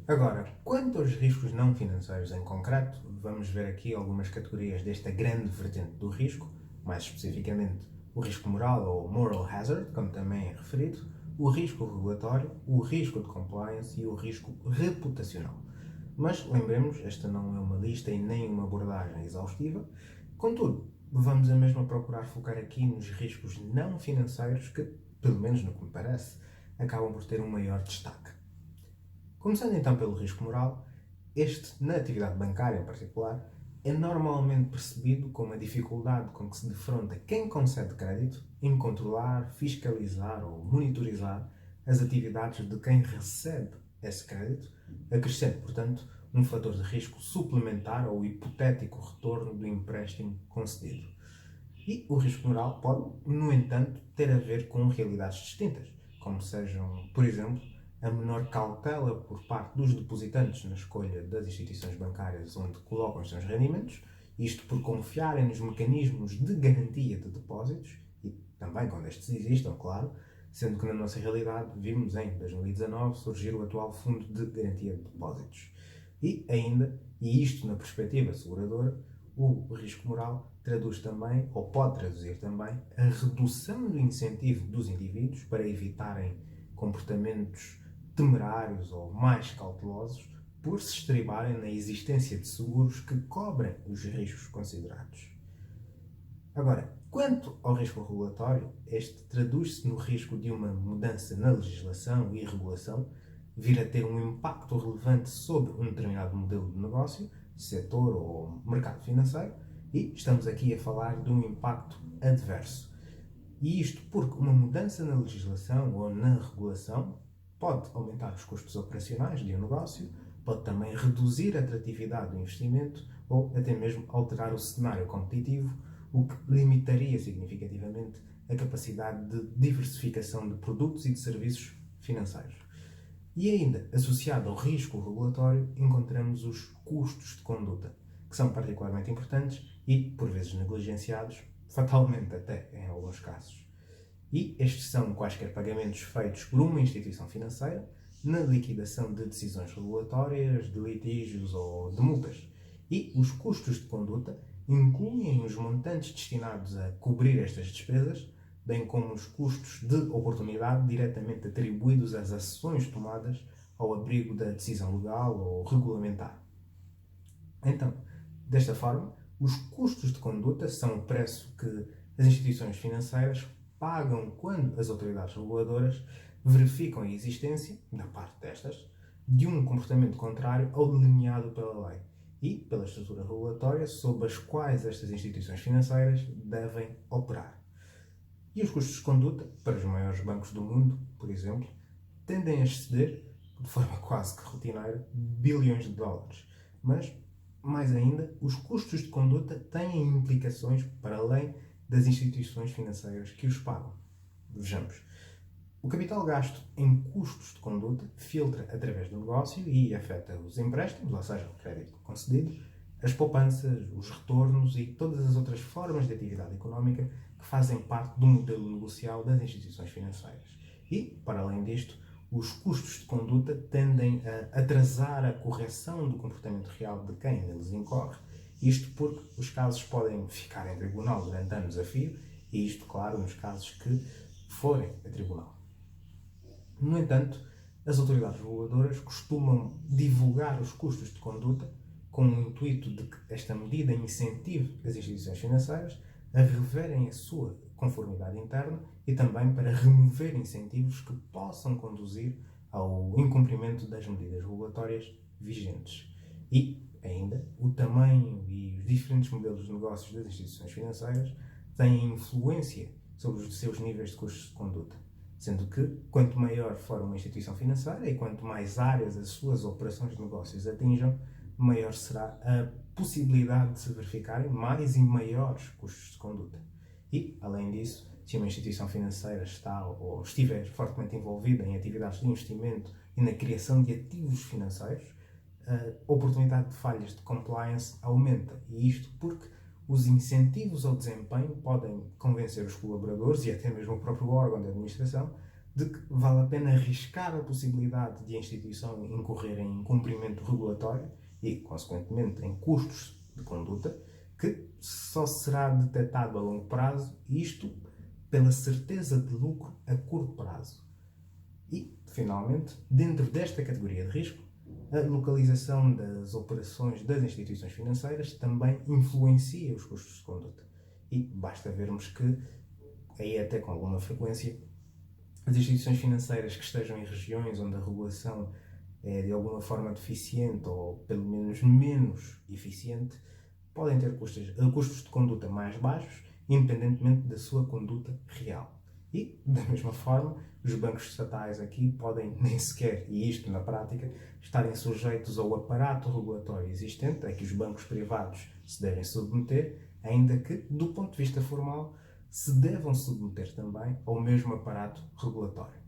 Agora, quanto aos riscos não financeiros em concreto, vamos ver aqui algumas categorias desta grande vertente do risco, mais especificamente o risco moral ou moral hazard, como também é referido, o risco regulatório, o risco de compliance e o risco reputacional. Mas lembremos, esta não é uma lista e nem uma abordagem exaustiva. Contudo, vamos a mesma procurar focar aqui nos riscos não financeiros que, pelo menos no que me parece, acabam por ter um maior destaque. Começando então pelo risco moral, este, na atividade bancária em particular, é normalmente percebido como a dificuldade com que se defronta quem concede crédito em controlar, fiscalizar ou monitorizar as atividades de quem recebe esse crédito, acrescendo, portanto, um fator de risco suplementar ao hipotético retorno do empréstimo concedido. E o risco moral pode, no entanto, ter a ver com realidades distintas, como sejam, por exemplo, a menor cautela por parte dos depositantes na escolha das instituições bancárias onde colocam os seus rendimentos, isto por confiarem nos mecanismos de garantia de depósitos, e também quando estes existam, claro, sendo que na nossa realidade vimos em 2019 surgir o atual Fundo de Garantia de Depósitos. E ainda, e isto na perspectiva seguradora, o risco moral traduz também, ou pode traduzir também, a redução do incentivo dos indivíduos para evitarem comportamentos temerários ou mais cautelosos por se estribarem na existência de seguros que cobrem os riscos considerados. Agora, quanto ao risco regulatório, este traduz-se no risco de uma mudança na legislação e regulação vir a ter um impacto relevante sobre um determinado modelo de negócio, setor ou mercado financeiro, e estamos aqui a falar de um impacto adverso. E isto porque uma mudança na legislação ou na regulação pode aumentar os custos operacionais de um negócio, pode também reduzir a atratividade do investimento ou até mesmo alterar o cenário competitivo, o que limitaria significativamente a capacidade de diversificação de produtos e de serviços financeiros. E ainda, associado ao risco regulatório, encontramos os custos de conduta, que são particularmente importantes e, por vezes, negligenciados, fatalmente até em alguns casos. E estes são quaisquer pagamentos feitos por uma instituição financeira na liquidação de decisões regulatórias, de litígios ou de multas. E os custos de conduta incluem os montantes destinados a cobrir estas despesas, bem como os custos de oportunidade diretamente atribuídos às ações tomadas ao abrigo da decisão legal ou regulamentar. Então, desta forma, os custos de conduta são o preço que as instituições financeiras pagam quando as autoridades reguladoras verificam a existência, da parte destas, de um comportamento contrário ao delineado pela lei e pela estrutura regulatória sob as quais estas instituições financeiras devem operar. E os custos de conduta, para os maiores bancos do mundo, por exemplo, tendem a exceder, de forma quase que rotineira, bilhões de dólares. Mas, mais ainda, os custos de conduta têm implicações para além das instituições financeiras que os pagam. Vejamos. O capital gasto em custos de conduta filtra através do negócio e afeta os empréstimos, ou seja, o crédito concedido, as poupanças, os retornos e todas as outras formas de atividade económica que fazem parte do modelo negocial das instituições financeiras. E, para além disto, os custos de conduta tendem a atrasar a correção do comportamento real de quem neles incorre, isto porque os casos podem ficar em tribunal durante anos a fio, e isto, claro, nos casos que forem a tribunal. No entanto, as autoridades reguladoras costumam divulgar os custos de conduta com o intuito de que esta medida incentive as instituições financeiras a reverem a sua conformidade interna e também para remover incentivos que possam conduzir ao incumprimento das medidas regulatórias vigentes. E, ainda, o tamanho e os diferentes modelos de negócios das instituições financeiras têm influência sobre os seus níveis de custos de conduta, sendo que quanto maior for uma instituição financeira e quanto mais áreas as suas operações de negócios atinjam, maior será a possibilidade de se verificarem mais e maiores custos de conduta. E, além disso, se uma instituição financeira está ou estiver fortemente envolvida em atividades de investimento e na criação de ativos financeiros, a oportunidade de falhas de compliance aumenta. E isto porque os incentivos ao desempenho podem convencer os colaboradores e até mesmo o próprio órgão de administração de que vale a pena arriscar a possibilidade de a instituição incorrer em incumprimento regulatório e, consequentemente, em custos de conduta, que só será detectado a longo prazo, isto pela certeza de lucro a curto prazo. E, finalmente, dentro desta categoria de risco, a localização das operações das instituições financeiras também influencia os custos de conduta. E basta vermos que, aí até com alguma frequência, as instituições financeiras que estejam em regiões onde a regulação é de alguma forma deficiente ou pelo menos menos eficiente, podem ter custos de conduta mais baixos, independentemente da sua conduta real. E, da mesma forma, os bancos estatais aqui podem nem sequer, e isto na prática, estarem sujeitos ao aparato regulatório existente a que os bancos privados se devem submeter, ainda que, do ponto de vista formal, se devam submeter também ao mesmo aparato regulatório.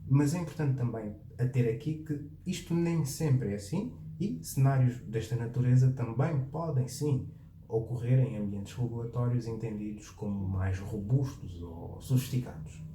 Mas é importante também a ter aqui que isto nem sempre é assim e cenários desta natureza também podem sim ocorrer em ambientes regulatórios entendidos como mais robustos ou sofisticados.